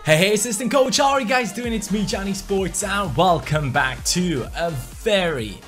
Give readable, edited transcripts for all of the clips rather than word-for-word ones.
Hey, assistant coach, how are you guys doing? It's me, Johnny Sports, and welcome back to a very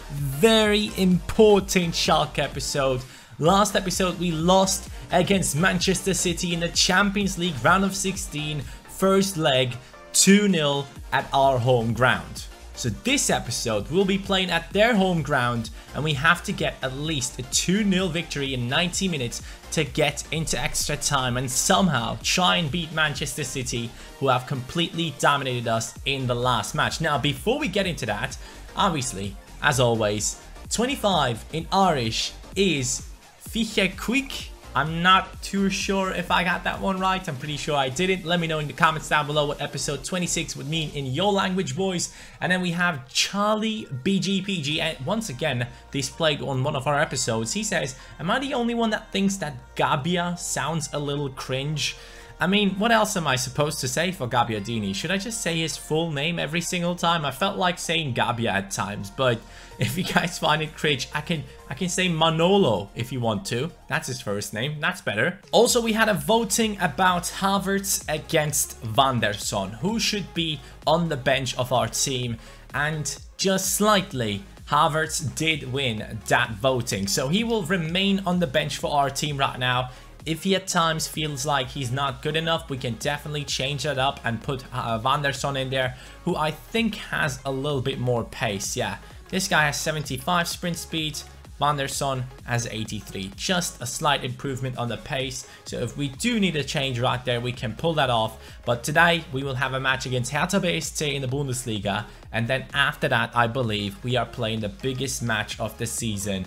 important Schalke episode. Last episode, we lost against Manchester City in the Champions League round of 16, first leg, 2-0 at our home ground. So this episode, we'll be playing at their home ground, and we have to get at least a 2-0 victory in 90 minutes to get into extra time and somehow try and beat Manchester City, who have completely dominated us in the last match. Now, before we get into that, obviously, as always, 25 in Irish is Fiche Quick. I'm not too sure if I got that one right. I'm pretty sure I didn't. Let me know in the comments down below what episode 26 would mean in your language, boys. And then we have Charlie BGPG. And once again, displayed on one of our episodes. He says, am I the only one that thinks that Gabbia sounds a little cringe? I mean, what else am I supposed to say for Gabbiadini? Should I just say his full name every single time? I felt like saying Gabbia at times, but if you guys find it cringe, I can say Manolo if you want to. That's his first name. That's better. Also, we had a voting about Havertz against Van der Son, who should be on the bench of our team, and just slightly, Havertz did win that voting, so he will remain on the bench for our team right now. If he at times feels like he's not good enough, we can definitely change that up and put Van der Son in there, who I think has a little bit more pace. Yeah, this guy has 75 sprint speed, Van der Son has 83. Just a slight improvement on the pace. So if we do need a change right there, we can pull that off. But today, we will have a match against Hertha BSC in the Bundesliga. And then after that, I believe we are playing the biggest match of the season.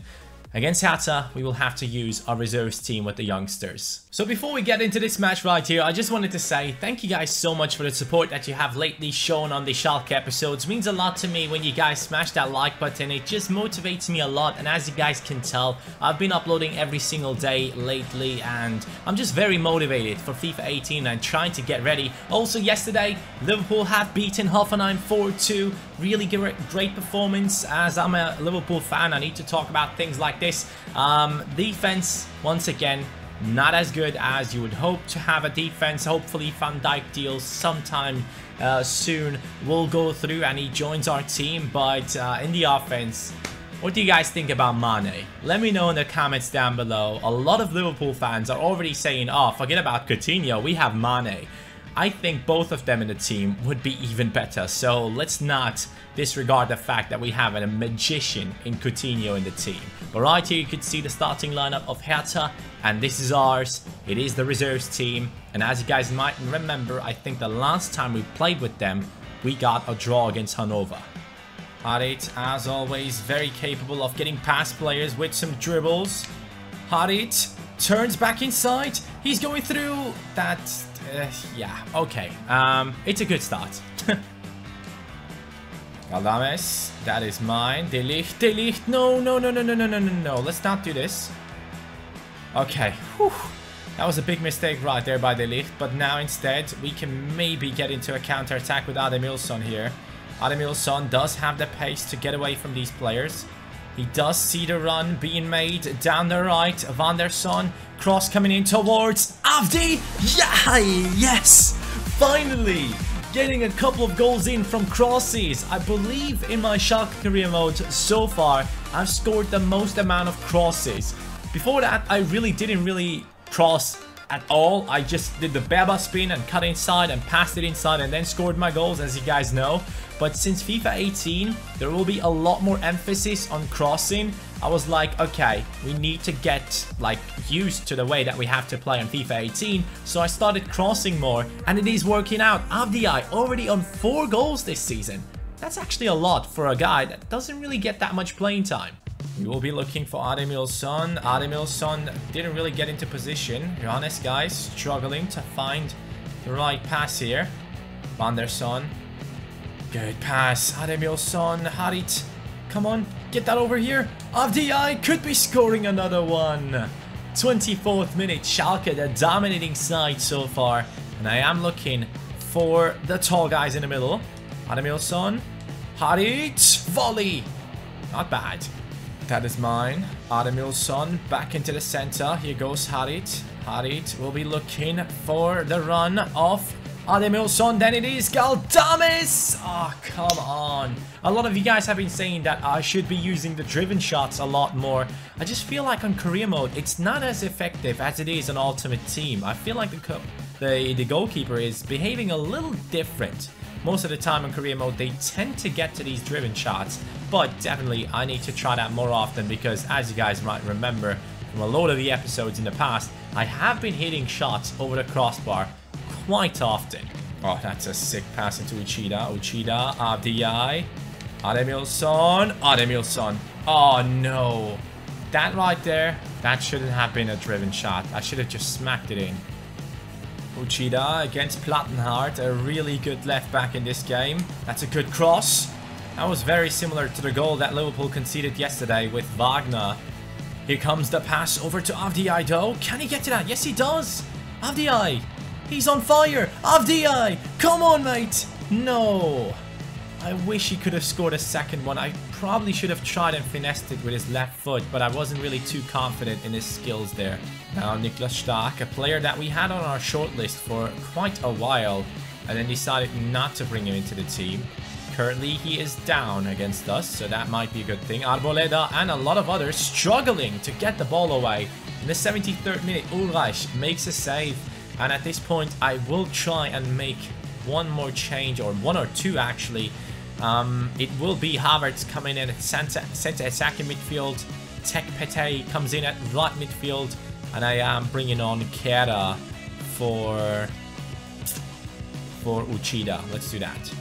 Against Hertha, we will have to use our reserves team with the youngsters. So before we get into this match right here, I just wanted to say thank you guys so much for the support that you have lately shown on the Schalke episodes. It means a lot to me when you guys smash that like button. It just motivates me a lot, and as you guys can tell, I've been uploading every single day lately, and I'm just very motivated for FIFA 18 and trying to get ready. Also yesterday, Liverpool have beaten Hoffenheim 4-2. Really great performance. As I'm a Liverpool fan, I need to talk about things like this. Defense, once again, not as good as you would hope to have a defense. Hopefully Van Dijk deals sometime soon will go through and he joins our team. But in the offense, what do you guys think about Mane? Let me know in the comments down below. A lot of Liverpool fans are already saying, oh, forget about Coutinho, we have Mane. I think both of them in the team would be even better, so let's not disregard the fact that we have a magician in Coutinho in the team. But right here you can see the starting lineup of Hertha, and this is ours. It is the reserves team, and as you guys might remember, I think the last time we played with them, we got a draw against Hannover. Harit, as always, very capable of getting past players with some dribbles. Harit turns back inside. He's going through that. Yeah, okay. It's a good start. Galdames, that is mine. De Ligt. No. Let's not do this. Okay. Whew. That was a big mistake right there by De Ligt. But now instead, we can maybe get into a counter-attack with Ademilson here. Ademilson does have the pace to get away from these players. He does see the run being made down the right. Van der Son, cross coming in towards Avdi. Yeah, yes! Finally! Getting a couple of goals in from crosses. I believe in my Schalke career mode so far, I've scored the most amount of crosses. Before that, I didn't cross at all. I just did the Beba spin and cut inside and passed it inside and then scored my goals, as you guys know. But since FIFA 18, there will be a lot more emphasis on crossing. I was like, okay, we need to get used to the way that we have to play on FIFA 18. So I started crossing more, and it is working out. Avdi already on 4 goals this season. That's actually a lot for a guy that doesn't really get that much playing time. We will be looking for Ademilson. Ademilson didn't really get into position. Be honest, guys, struggling to find the right pass here. Van der Son. Good pass. Ademilson. Harit. Come on. Get that over here. Avdi could be scoring another one. 24th minute. Schalke, the dominating side so far. And I am looking for the tall guys in the middle. Ademilson. Harit. Volley. Not bad. That is mine. Ademilson back into the center. Here goes Harit. Harit will be looking for the run of Ademilson, then it is Galdames. Oh, come on. A lot of you guys have been saying that I should be using the driven shots a lot more. I just feel like on career mode, it's not as effective as it is on Ultimate Team. I feel like the goalkeeper is behaving a little different. Most of the time in career mode, they tend to get to these driven shots. But definitely, I need to try that more often because, as you guys might remember from a load of the episodes in the past, I have been hitting shots over the crossbar quite often. Oh, that's a sick pass into Uchida. Uchida, Abdiai, Ademilson, Ademilson. Oh no. That right there, that shouldn't have been a driven shot. I should have just smacked it in. Uchida against Plattenhardt, a really good left back in this game. That's a good cross. That was very similar to the goal that Liverpool conceded yesterday with Wagner. Here comes the pass over to Avdiai though. Can he get to that? Yes, he does. Avdiai. He's on fire! Avdiai! Come on, mate! No! I wish he could have scored a second one. I probably should have tried and finessed it with his left foot, but I wasn't really too confident in his skills there. Now Niklas Stark, a player that we had on our shortlist for quite a while, and then decided not to bring him into the team. Currently, he is down against us, so that might be a good thing. Arboleda and a lot of others struggling to get the ball away. In the 73rd minute, Ulreich makes a save. And at this point, I will try and make one more change, or one or two actually. It will be Havertz coming in at center attacking midfield. Tek Pete comes in at right midfield. And I am bringing on Kera for Uchida. Let's do that.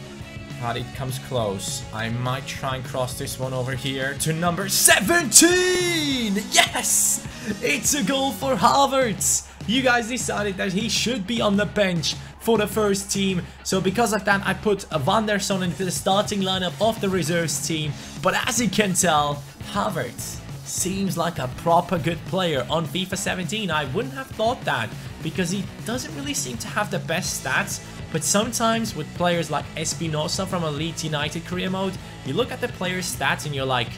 It comes close. I might try and cross this one over here to number 17! Yes! It's a goal for Havertz! You guys decided that he should be on the bench for the first team. So because of that, I put Van der Son into the starting lineup of the reserves team. But as you can tell, Havertz seems like a proper good player on FIFA 17. I wouldn't have thought that because he doesn't really seem to have the best stats. But sometimes with players like Espinosa from Elite United career mode, you look at the player's stats and you're like,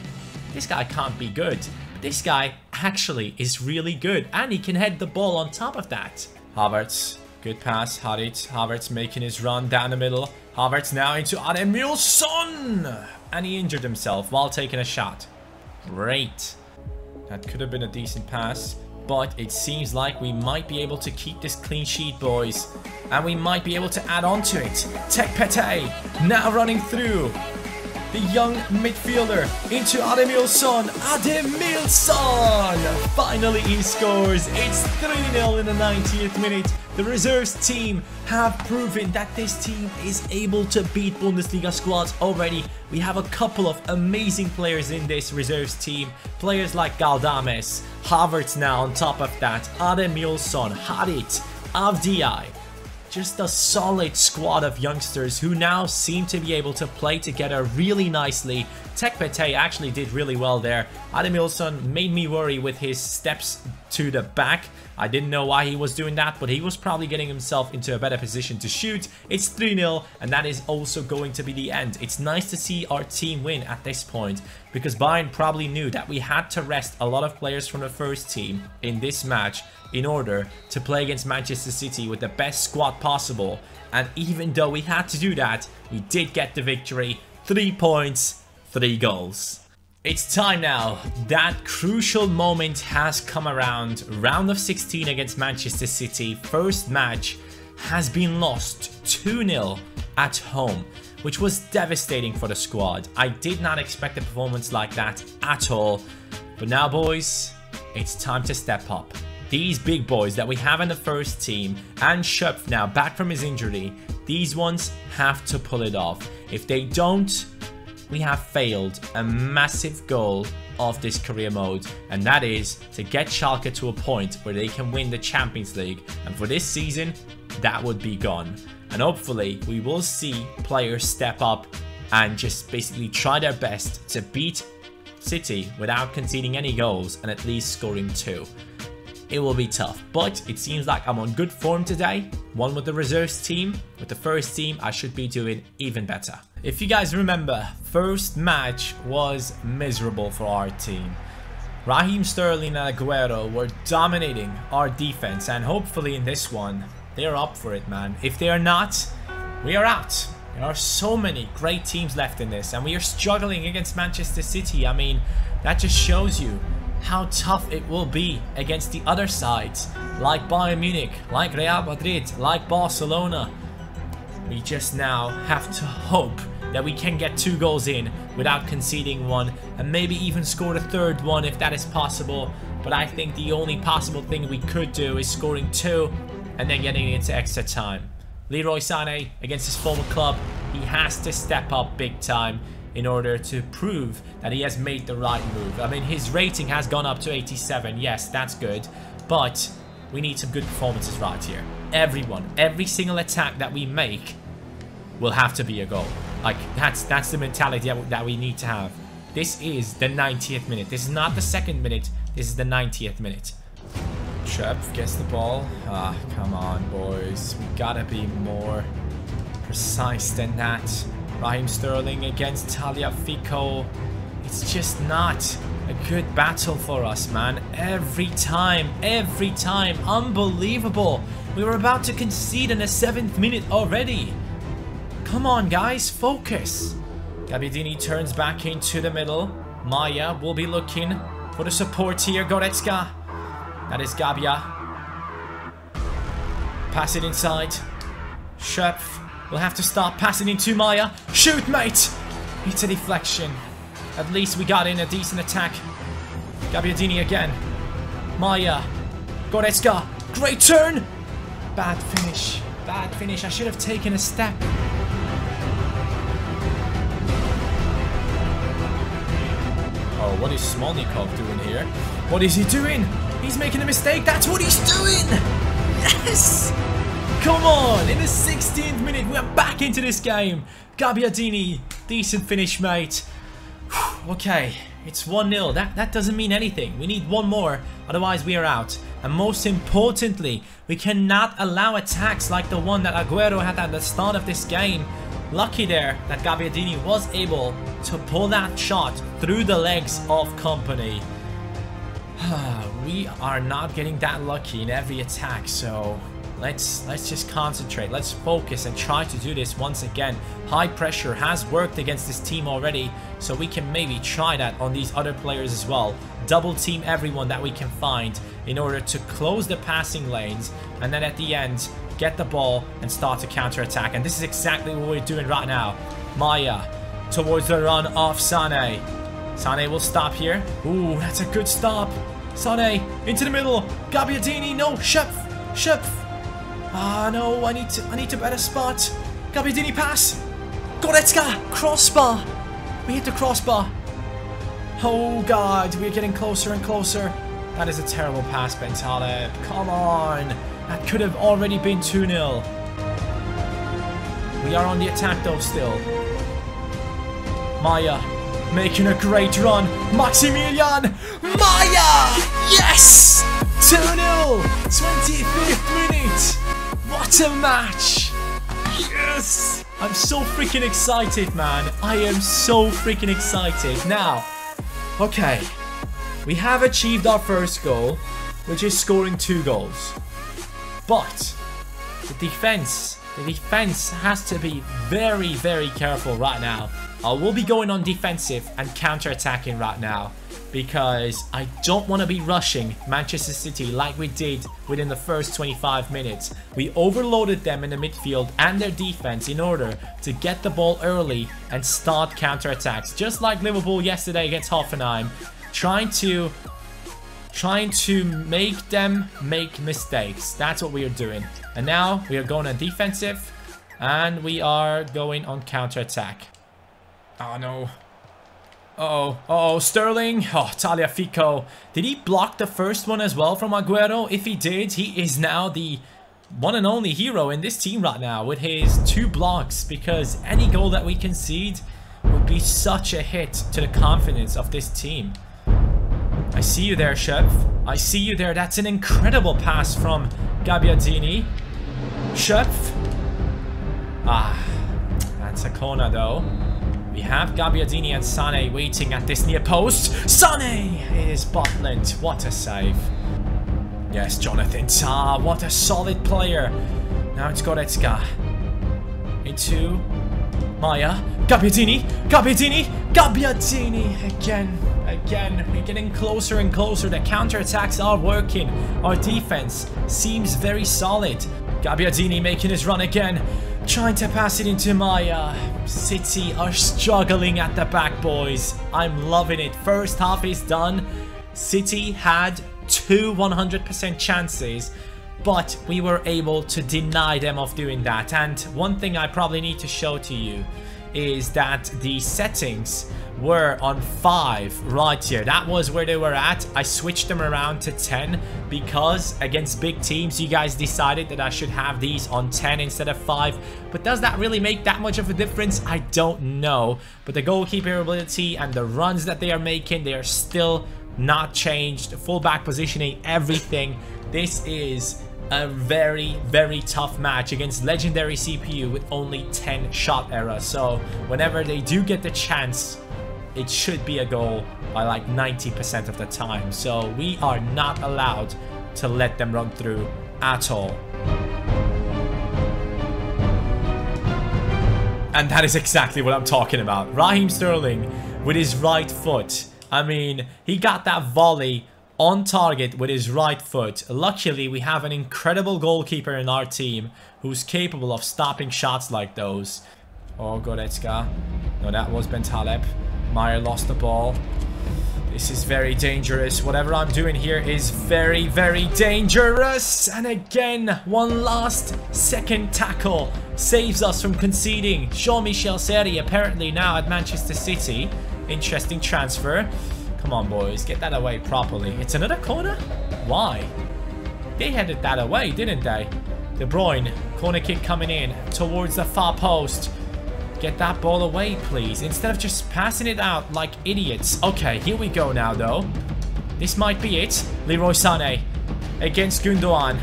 this guy can't be good. This guy actually is really good, and he can head the ball on top of that. Havertz, good pass. Havertz making his run down the middle. Havertz now into Ademilson, and he injured himself while taking a shot. Great. That could have been a decent pass, but it seems like we might be able to keep this clean sheet, boys, and we might be able to add on to it. Tek Pete now running through. The young midfielder into Ademilson. Ademilson! Finally he scores. It's 3-0 in the 90th minute. The reserves team have proven that this team is able to beat Bundesliga squads already. We have a couple of amazing players in this reserves team. Players like Galdames, Havertz now on top of that, Ademilson, Harit, Avdiai. Just a solid squad of youngsters who now seem to be able to play together really nicely. Tek Pete actually did really well there. Ademilson made me worry with his steps to the back. I didn't know why he was doing that, but he was probably getting himself into a better position to shoot. It's 3-0, and that is also going to be the end. It's nice to see our team win at this point, because Bayern probably knew that we had to rest a lot of players from the first team in this match in order to play against Manchester City with the best squad possible. And even though we had to do that, we did get the victory. 3 points, 3 goals. It's time now. That crucial moment has come around. Round of 16 against Manchester City. First match has been lost 2-0 at home, which was devastating for the squad. I did not expect a performance like that at all. But now, boys, it's time to step up. These big boys that we have in the first team, and Schöpf now back from his injury, these ones have to pull it off. If they don't, we have failed a massive goal of this career mode, and that is to get Schalke to a point where they can win the Champions League. And for this season, that would be gone. And hopefully we will see players step up and just basically try their best to beat City without conceding any goals and at least scoring 2. It will be tough, but it seems like I'm on good form today. One with the reserves team. With the first team, I should be doing even better. If you guys remember, first match was miserable for our team. Raheem Sterling and Aguero were dominating our defense, and hopefully in this one, they're up for it, man. If they are not, we are out. There are so many great teams left in this, and we are struggling against Manchester City. I mean, that just shows you how tough it will be against the other sides, like Bayern Munich, like Real Madrid, like Barcelona. We just now have to hope that we can get 2 goals in without conceding one, and maybe even score the 3rd one if that is possible. But I think the only possible thing we could do is scoring 2 and then getting into extra time. Leroy Sané against his former club, he has to step up big time in order to prove that he has made the right move. I mean, his rating has gone up to 87. Yes, that's good, but we need some good performances right here. Every single attack that we make will have to be a goal. Like, that's the mentality that we need to have. This is the 90th minute. This is not the 2nd minute. This is the 90th minute. Schöpf gets the ball. Ah, come on, boys. We gotta be more precise than that. Raheem Sterling against Tagliafico. It's just not a good battle for us, man. Every time. Unbelievable. We were about to concede in the 7th minute already. Come on, guys. Focus. Gabbiadini turns back into the middle. Maya will be looking for the support here. Goretzka. That is Gabbia. Pass it inside. Schöpf will have to start passing into Maya. Shoot, mate! It's a deflection. At least we got in a decent attack. Gabbiadini again. Maya. Goretzka. Great turn! Bad finish. Bad finish. I should have taken a step. Oh, what is Smolnikov doing here? What is he doing? He's making a mistake. That's what he's doing! Yes! Come on! In the 16th minute, we are back into this game. Gabbiadini. Decent finish, mate. Okay, it's 1-0. That doesn't mean anything. We need 1 more, otherwise we are out. And most importantly, we cannot allow attacks like the one that Aguero had at the start of this game. Lucky there that Gabbiadini was able to pull that shot through the legs of Kompany. We are not getting that lucky in every attack, so let's just concentrate. Let's focus and try to do this once again. High pressure has worked against this team already, so we can maybe try that on these other players as well. Double team everyone that we can find in order to close the passing lanes, and then at the end get the ball and start to counter attack. And this is exactly what we're doing right now. Maya towards the run of Sané. Sané will stop here. Ooh, that's a good stop. Sané into the middle. Gabbiadini, no, Schöpf. Ah, no, I need to better spot. Gabbiadini pass. Goretzka, crossbar. We hit the crossbar. Oh God, we're getting closer and closer. That is a terrible pass, Bentale. Come on. That could have already been 2-0. We are on the attack though still. Maya making a great run. Maximilian. Maya! Yes! 2-0. 25th minute. What a match. Yes! I'm so freaking excited, man. I am so freaking excited. Now, okay. We have achieved our first goal, which is scoring 2 goals. But the defense has to be very, very careful right now. We'll be going on defensive and counter-attacking right now, because I don't want to be rushing Manchester City like we did within the first 25 minutes. We overloaded them in the midfield and their defense in order to get the ball early and start counter-attacks, just like Liverpool yesterday against Hoffenheim, trying to make them make mistakes. That's what we are doing. And now we are going on defensive and we are going on counter-attack. Oh no. Uh-oh, Sterling. Oh, Tagliafico. Did he block the first one as well from Aguero? If he did, he is now the one and only hero in this team right now with his 2 blocks, because any goal that we concede would be such a hit to the confidence of this team. I see you there, Schöpf. I see you there. That's an incredible pass from Gabbiadini. Schöpf. Ah, that's a corner though. We have Gabbiadini and Sané waiting at this near post. Sané is Butland. What a save. Yes, Jonathan Tah. What a solid player. Now it's Goretzka. Into Maya. Gabbiadini. Again. We're getting closer and closer. The counterattacks are working. Our defense seems very solid. Gabbiadini making his run again. Trying to pass it into Maya. City are struggling at the back, boys. I'm loving it. First half is done. City had 2 100% chances, but we were able to deny them of doing that. And one thing I probably need to show to you is that the settings were on 5 right here. That was where they were at. I switched them around to 10 because against big teams you guys decided that I should have these on 10 instead of 5. But does that really make that much of a difference? I don't know. But the goalkeeper ability and the runs that they are making, they are still not changed. Fullback positioning, everything. This is a very, very tough match against legendary CPU with only 10 shot error. So whenever they do get the chance, it should be a goal by like 90% of the time. So we are not allowed to let them run through at all. And that is exactly what I'm talking about. Raheem Sterling with his right foot. I mean, he got that volley on target with his right foot. Luckily, we have an incredible goalkeeper in our team who's capable of stopping shots like those. Oh, Goretzka. No, that was Bentaleb. Meyer lost the ball. This is very dangerous. Whatever I'm doing here is very, very dangerous. And again, one last second tackle saves us from conceding. Jean-Michel Seri apparently now at Manchester City. Interesting transfer. Come on, boys. Get that away properly. It's another corner? Why? They headed that away, didn't they? De Bruyne. Corner kick coming in towards the far post. Get that ball away, please. Instead of just passing it out like idiots. Okay, here we go now, though. This might be it. Leroy Sané against Gundogan.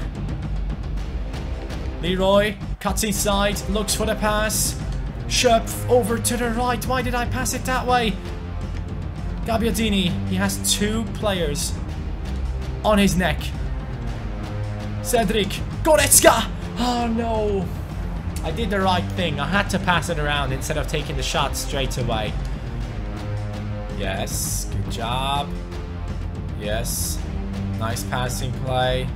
Leroy cuts inside. Looks for the pass. Schöpf over to the right. Why did I pass it that way? Gabbiadini, he has 2 players on his neck. Cedric, Goretzka! Oh no. I did the right thing. I had to pass it around instead of taking the shot straight away. Yes, good job. Yes, nice passing play.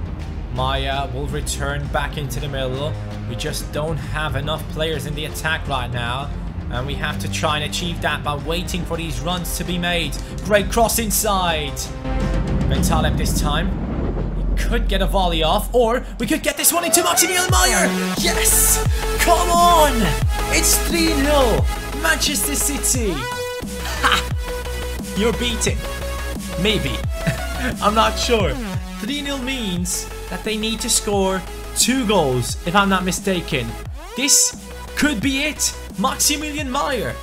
Maya will return back into the middle. We just don't have enough players in the attack right now. And we have to try and achieve that by waiting for these runs to be made. Great cross inside. Bentaleb this time. We could get a volley off, or we could get this one into Maximilian Meyer. Yes! Come on! It's 3-0. Manchester City. Ha! You're beating. Maybe. I'm not sure. 3-0 means that they need to score 2 goals, if I'm not mistaken. This could be it. Maximilian Meyer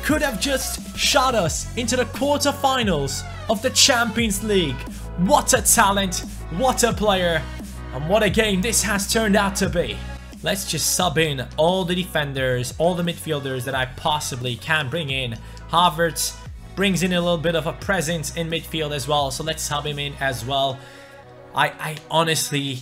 could have just shot us into the quarterfinals of the Champions League. What a talent, what a player, and what a game this has turned out to be. Let's just sub in all the defenders, all the midfielders that I possibly can bring in. Havertz brings in a little bit of a presence in midfield as well, so let's sub him in as well. I honestly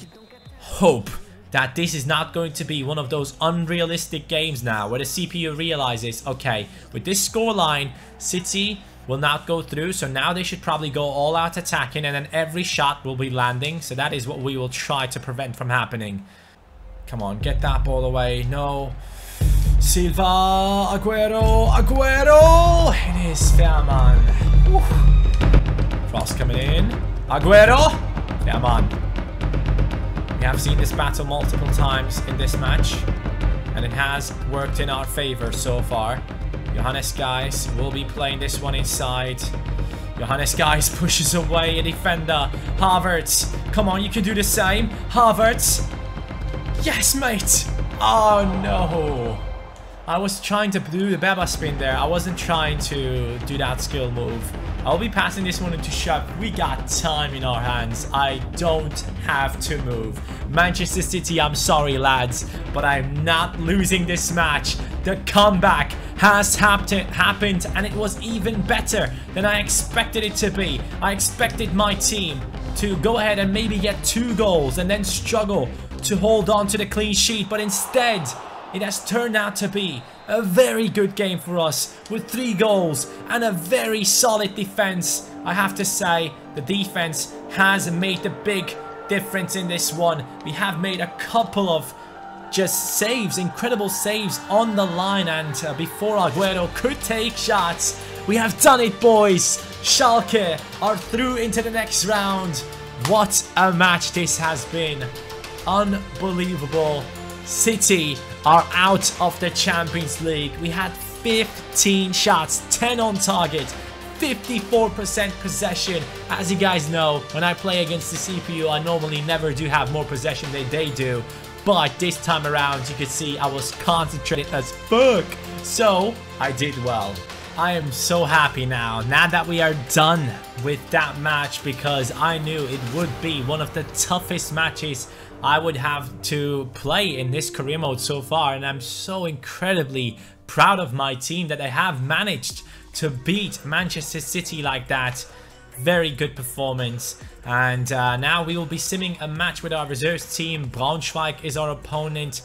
hope that this is not going to be one of those unrealistic games now where the CPU realizes, okay, with this scoreline, City will not go through, so now they should probably go all out attacking, and then every shot will be landing. So that is what we will try to prevent from happening. Come on, get that ball away. No. Silva, Aguero. It is Fairman. Cross coming in. Aguero. Fairman. We have seen this battle multiple times in this match, and it has worked in our favor so far. Johannes Geis will be playing this one inside. Johannes Geis pushes away a defender. Havertz, come on, you can do the same. Havertz. Yes, mate. Oh, no. I was trying to do the Beba spin there. I wasn't trying to do that skill move. I'll be passing this one into Schöpf. We got time in our hands. I don't have to move. Manchester City, I'm sorry, lads, but I'm not losing this match. The comeback has happened, and it was even better than I expected it to be. I expected my team to go ahead and maybe get 2 goals and then struggle to hold on to the clean sheet, but instead it has turned out to be a very good game for us with 3 goals and a very solid defense. I have to say the defense has made the big difference in this one. We have made a couple of just saves, incredible saves on the line, and before Aguero could take shots, we have done it, boys. Schalke are through into the next round. What a match this has been. Unbelievable. City are out of the Champions League. We had 15 shots, 10 on target, 54% possession. As you guys know, when I play against the CPU, I normally never do have more possession than they do. But this time around, you could see I was concentrated as fuck. So, I did well. I am so happy now that we are done with that match, because I knew it would be one of the toughest matches I would have to play in this career mode so far, and I'm so incredibly proud of my team that I have managed to beat Manchester City like that. Very good performance, and now we will be simming a match with our reserves team. Braunschweig is our opponent.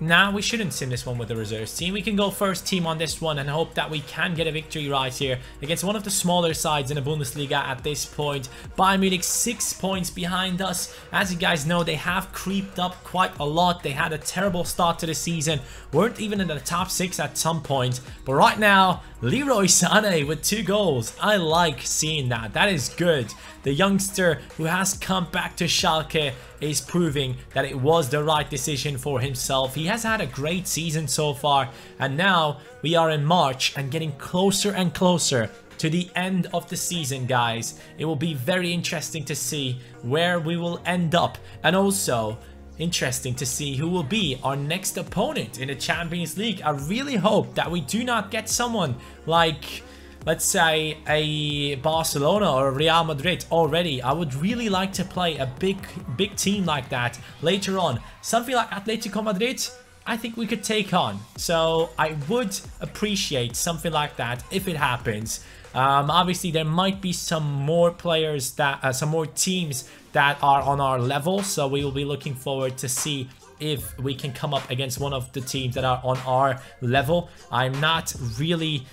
Now we shouldn't sim this one with the reserves team. We can go first team on this one and hope that we can get a victory right here against one of the smaller sides in the Bundesliga at this point. Bayern Munich 6 points behind us. As you guys know, they have creeped up quite a lot. They had a terrible start to the season, weren't even in the top 6 at some point, but right now Leroy Sané with 2 goals. I like seeing that. That is good. The youngster who has come back to Schalke is proving that it was the right decision for himself. He has had a great season so far, and now we are in March and getting closer and closer to the end of the season, guys. It will be very interesting to see where we will end up, and also interesting to see who will be our next opponent in the Champions League. I really hope that we do not get someone like, let's say, a Barcelona or a Real Madrid already. I would really like to play a big team like that later on. Something like Atletico Madrid, I think we could take on. So I would appreciate something like that if it happens. Obviously, there might be some more players that, some more teams that are on our level. So we will be looking forward to see if we can come up against one of the teams that are on our level. I'm not really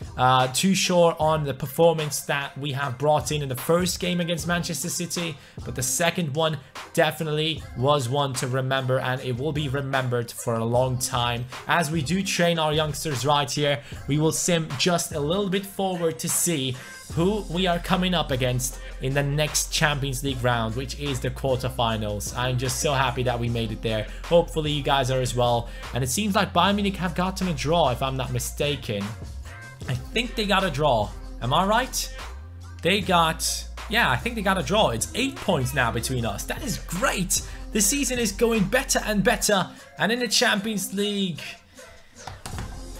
too sure on the performance that we have brought in the first game against Manchester City, but the second one definitely was one to remember, and it will be remembered for a long time. As we do train our youngsters right here, we will sim just a little bit forward to see who we are coming up against in the next Champions League round, which is the quarterfinals. I'm just so happy that we made it there. Hopefully you guys are as well. And it seems like Bayern Munich have gotten a draw, if I'm not mistaken. I think they got a draw. Am I right? They got... yeah, I think they got a draw. It's 8 points now between us. That is great. The season is going better and better. And in the Champions League...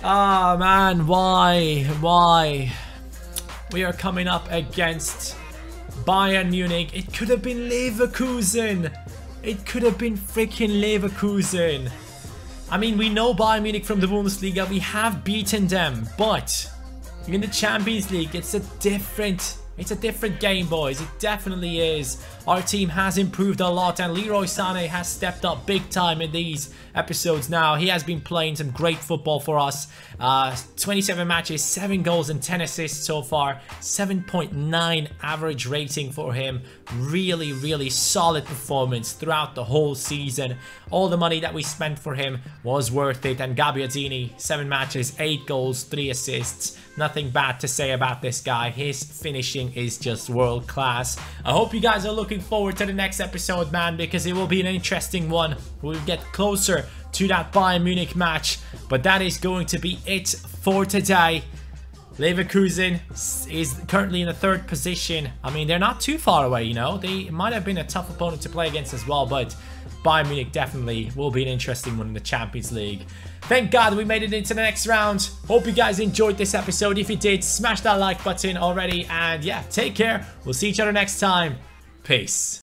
ah, man, why? Why? We are coming up against Bayern Munich. It could have been Leverkusen. It could have been freaking Leverkusen. I mean, we know Bayern Munich from the Bundesliga. We have beaten them. But in the Champions League, it's a different game, boys. It definitely is. Our team has improved a lot, and Leroy Sané has stepped up big time in these episodes now. He has been playing some great football for us. 27 matches, 7 goals and 10 assists so far. 7.9 average rating for him. Really, really solid performance throughout the whole season. All the money that we spent for him was worth it. And Gabbiadini, 7 matches, 8 goals, 3 assists. Nothing bad to say about this guy. His finishing is just world class. I hope you guys are looking forward to the next episode, man, because it will be an interesting one. We'll get closer to that Bayern Munich match, but that is going to be it for today. Leverkusen is currently in the 3rd position. I mean, they're not too far away, you know. They might have been a tough opponent to play against as well, but Bayern Munich definitely will be an interesting one in the Champions League. Thank God we made it into the next round. Hope you guys enjoyed this episode. If you did, smash that like button already, and yeah, take care. We'll see each other next time. Peace.